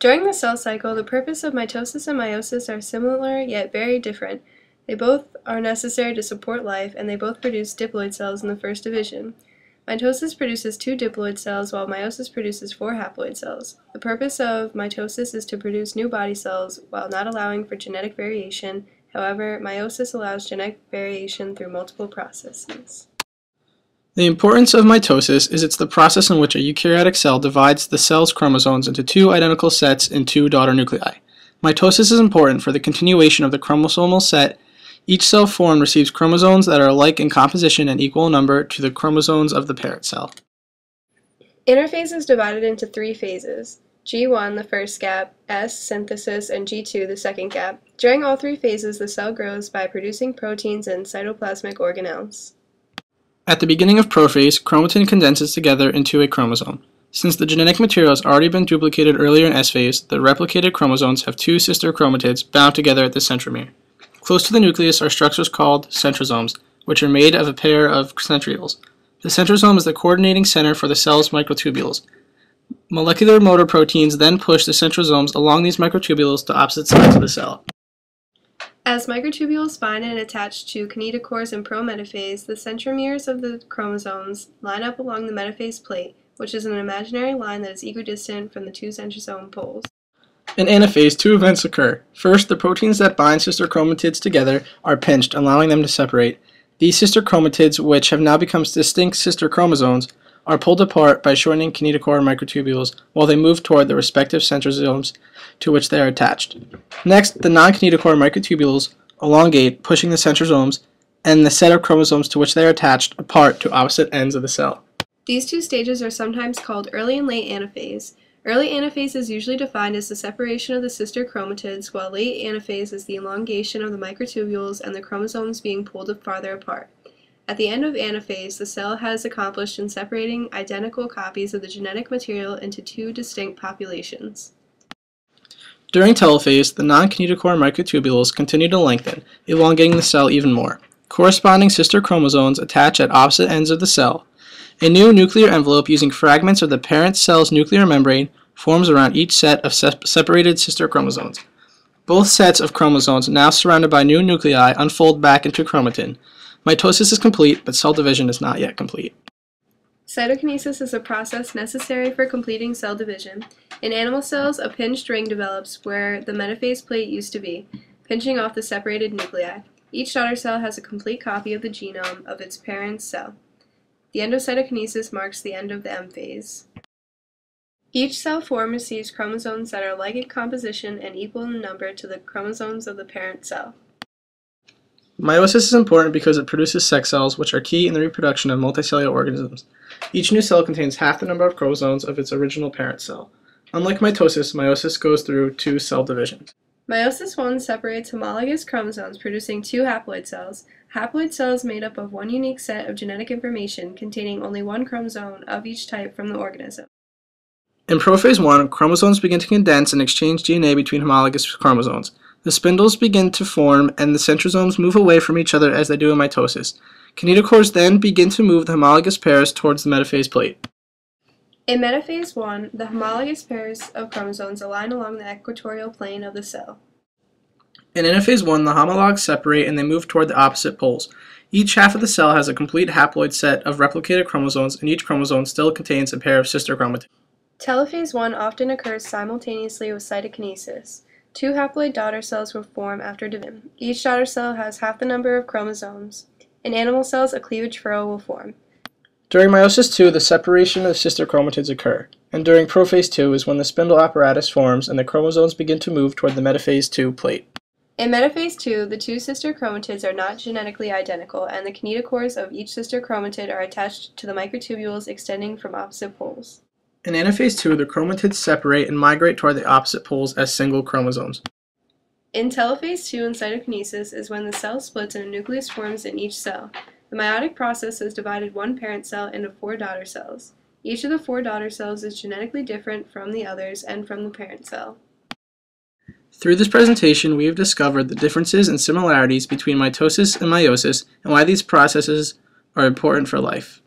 During the cell cycle, the purpose of mitosis and meiosis are similar yet very different. They both are necessary to support life, and they both produce diploid cells in the first division. Mitosis produces 2 diploid cells, while meiosis produces 4 haploid cells. The purpose of mitosis is to produce new body cells while not allowing for genetic variation. However, meiosis allows genetic variation through multiple processes. The importance of mitosis is it's the process in which a eukaryotic cell divides the cell's chromosomes into 2 identical sets in 2 daughter nuclei. Mitosis is important for the continuation of the chromosomal set. Each cell formed receives chromosomes that are alike in composition and equal in number to the chromosomes of the parent cell. Interphase is divided into 3 phases: G1, the first gap, S, synthesis, and G2, the second gap. During all 3 phases, the cell grows by producing proteins and cytoplasmic organelles. At the beginning of prophase, chromatin condenses together into a chromosome. Since the genetic material has already been duplicated earlier in S phase, the replicated chromosomes have 2 sister chromatids bound together at the centromere. Close to the nucleus are structures called centrosomes, which are made of a pair of centrioles. The centrosome is the coordinating center for the cell's microtubules. Molecular motor proteins then push the centrosomes along these microtubules to opposite sides of the cell. As microtubules bind and attach to kinetochores in prometaphase, the centromeres of the chromosomes line up along the metaphase plate, which is an imaginary line that is equidistant from the 2 centrosome poles. In anaphase, 2 events occur. First, the proteins that bind sister chromatids together are pinched, allowing them to separate. These sister chromatids, which have now become distinct sister chromosomes, are pulled apart by shortening kinetochore microtubules while they move toward the respective centrosomes to which they are attached. Next, the non-kinetochore microtubules elongate, pushing the centrosomes and the set of chromosomes to which they are attached apart to opposite ends of the cell. These 2 stages are sometimes called early and late anaphase. Early anaphase is usually defined as the separation of the sister chromatids, while late anaphase is the elongation of the microtubules and the chromosomes being pulled farther apart. At the end of anaphase, the cell has accomplished in separating identical copies of the genetic material into 2 distinct populations. During telophase, the non-kinetochore microtubules continue to lengthen, elongating the cell even more. Corresponding sister chromosomes attach at opposite ends of the cell. A new nuclear envelope using fragments of the parent cell's nuclear membrane forms around each set of separated sister chromosomes. Both sets of chromosomes, now surrounded by new nuclei, unfold back into chromatin. Mitosis is complete, but cell division is not yet complete. Cytokinesis is a process necessary for completing cell division. In animal cells, a pinched ring develops where the metaphase plate used to be, pinching off the separated nuclei. Each daughter cell has a complete copy of the genome of its parent cell. The end of cytokinesis marks the end of the M phase. Each cell form receives chromosomes that are like in composition and equal in number to the chromosomes of the parent cell. Meiosis is important because it produces sex cells, which are key in the reproduction of multicellular organisms. Each new cell contains half the number of chromosomes of its original parent cell. Unlike mitosis, meiosis goes through 2 cell divisions. Meiosis I separates homologous chromosomes, producing 2 haploid cells. Haploid cells made up of 1 unique set of genetic information containing only 1 chromosome of each type from the organism. In prophase 1, chromosomes begin to condense and exchange DNA between homologous chromosomes. The spindles begin to form and the centrosomes move away from each other as they do in mitosis. Kinetochores then begin to move the homologous pairs towards the metaphase plate. In metaphase I, the homologous pairs of chromosomes align along the equatorial plane of the cell. In anaphase 1, the homologs separate and they move toward the opposite poles. Each half of the cell has a complete haploid set of replicated chromosomes, and each chromosome still contains a pair of sister chromatids. Telophase I often occurs simultaneously with cytokinesis. 2 haploid daughter cells will form after division. Each daughter cell has half the number of chromosomes. In animal cells, a cleavage furrow will form. During meiosis II, the separation of sister chromatids occur, and during prophase II is when the spindle apparatus forms and the chromosomes begin to move toward the metaphase II plate. In metaphase II, the 2 sister chromatids are not genetically identical, and the kinetochores of each sister chromatid are attached to the microtubules extending from opposite poles. In anaphase II, the chromatids separate and migrate toward the opposite poles as single chromosomes. In telophase II and cytokinesis is when the cell splits and a nucleus forms in each cell. The meiotic process has divided 1 parent cell into 4 daughter cells. Each of the 4 daughter cells is genetically different from the others and from the parent cell. Through this presentation, we have discovered the differences and similarities between mitosis and meiosis and why these processes are important for life.